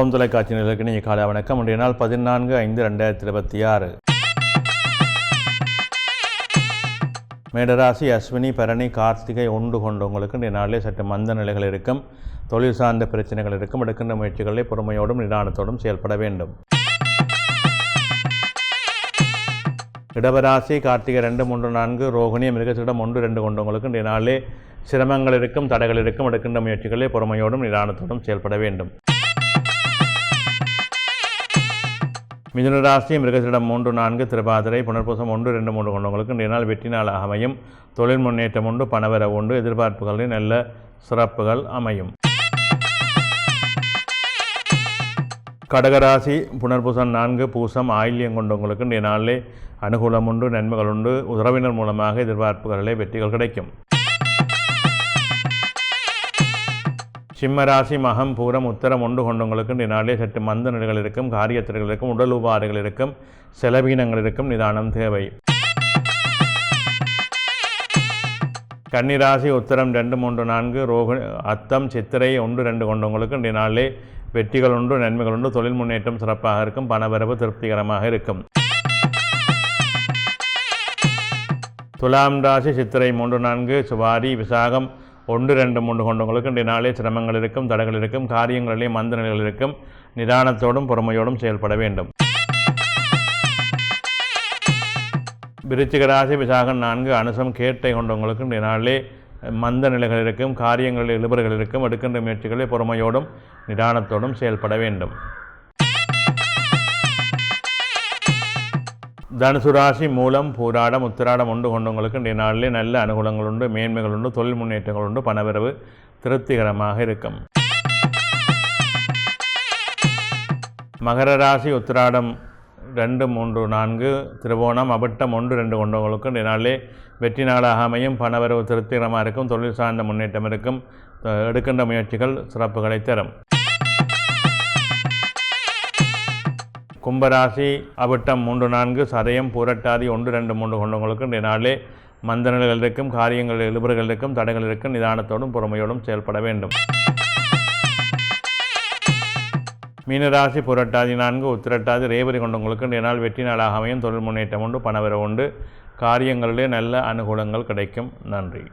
புறம் தொலைக்காட்சி நிலைக்கு நீங்கள் காலை வணக்கம். இன்றைய நாள் 14/5/2026. மேடராசி அஸ்வினி பரணி கார்த்திகை ஒன்று கொண்டவங்களுக்கு இன்றைய நாளிலே சற்று மந்த நிலைகள் இருக்கும். தொழில் சார்ந்த பிரச்சனைகள் இருக்கும். எடுக்கின்ற முயற்சிகளை பொறுமையோடும் நிதானத்தோடும் செயல்பட வேண்டும். இடவராசி கார்த்திகை 2, 3, 4 ரோகிணி மிருகசீடம் 1, 2 கொண்டவங்களுக்கு இன்றைய நாளிலே சிரமங்கள் இருக்கும், தடைகள் இருக்கும். எடுக்கின்ற முயற்சிகளை பொறுமையோடும் நிதானத்தோடும் செயல்பட வேண்டும். மிதுனராசி மிருகசீடம் 3, 4 திருபாதிரை புனர்பூசம் 1, 2, 3 கொண்டவங்களுக்கு இன்றைய நாள் வெற்றி நாளாக அமையும். தொழில் முன்னேற்றம் உண்டு, பணவரவு உண்டு, எதிர்பார்ப்புகளின் நல்ல சிறப்புகள் அமையும். கடகராசி புனர்பூசம் 4 பூசம் ஆயில்யம் கொண்டவங்களுக்கு இன்றைய நாளிலே அனுகூலம் உண்டு, நன்மைகள் உண்டு. உறவினர் மூலமாக எதிர்பார்ப்புகளிலே வெற்றிகள் கிடைக்கும். சிம்மராசி மகம் பூரம் உத்தரம் 1 கொண்டவங்களுக்கு இன்றைய நாளிலே சற்று மந்த நிலைகள் இருக்கும், காரியத்திற்கள் இருக்கும், உடல் உபாதைகள் இருக்கும், செலவீனங்கள் இருக்கும். நிதானம் தேவை. கன்னிராசி உத்தரம் 2, 3, 4 ரோகிணி அத்தம் சித்திரை 1, 2 கொண்டவங்களுக்கு இன்றைய நாளிலே வெற்றிகள் உண்டு, நன்மைகள் உண்டு. தொழில் முன்னேற்றம் சிறப்பாக இருக்கும், பணவரவு திருப்திகரமாக இருக்கும். துலாம் ராசி சித்திரை 3, 4 சுவாரி விசாகம் 1, 2, 3 கொண்டவங்களுக்கு இன்றைய நாளே சிரமங்கள் இருக்கும், தடைகள் இருக்கும், காரியங்களிலே மந்த நிலைகள் இருக்கும். நிதானத்தோடும் பொறுமையோடும் செயல்பட வேண்டும். விருச்சிக ராசி விசாகம் 4 அனுசம் கேட்டை கொண்டவங்களுக்கு இன்றைய நாளிலே மந்த நிலைகள் இருக்கும், காரியங்களில் இழுபறிகள் இருக்கும். எடுக்கின்ற முயற்சிகளை பொறுமையோடும் நிதானத்தோடும் செயல்பட வேண்டும். தனுசு ராசி மூலம் பூராடம் உத்திராடம் 1 கொண்டவங்களுக்கு இன்றைய நாளிலே நல்ல அனுகூலங்கள் உண்டு, மேன்மைகள் உண்டு, தொழில் முன்னேற்றங்கள் உண்டு, பணவரவு திருப்திகரமாக இருக்கும். மகர ராசி உத்திராடம் 2, 3, 4 திருவோணம் அவிட்டம் 1, 2 கொண்டவங்களுக்கு இன்றைய நாளிலே வெற்றி நாளாக அமையும். பணவரவு திருப்திகரமாக இருக்கும், தொழில் சார்ந்த முன்னேற்றம் இருக்கும். எடுக்கின்ற முயற்சிகள் சிறப்புகளை தரும். கும்பராசி அவிட்டம் 3, 4 சதயம் பூரட்டாதி 1, 2, 3 கொண்டவங்களுக்கு இன்றைய நாளிலே மந்த நிலைகள் இருக்கும், காரியங்களில் இழுபறிகள் இருக்கும், தடைகள் இருக்கும். நிதானத்தோடும் பொறுமையோடும் செயல்பட வேண்டும். மீனராசி புரட்டாதி 4 உத்திரட்டாதி ரேவதி கொண்டவங்களுக்கு இன்றைய நாள் வெற்றி நாளாக அமையும். தொழில் முன்னேற்றம் உண்டு, பணவரவு உண்டு, காரியங்களிலே நல்ல அனுகூலங்கள் கிடைக்கும். நன்றி.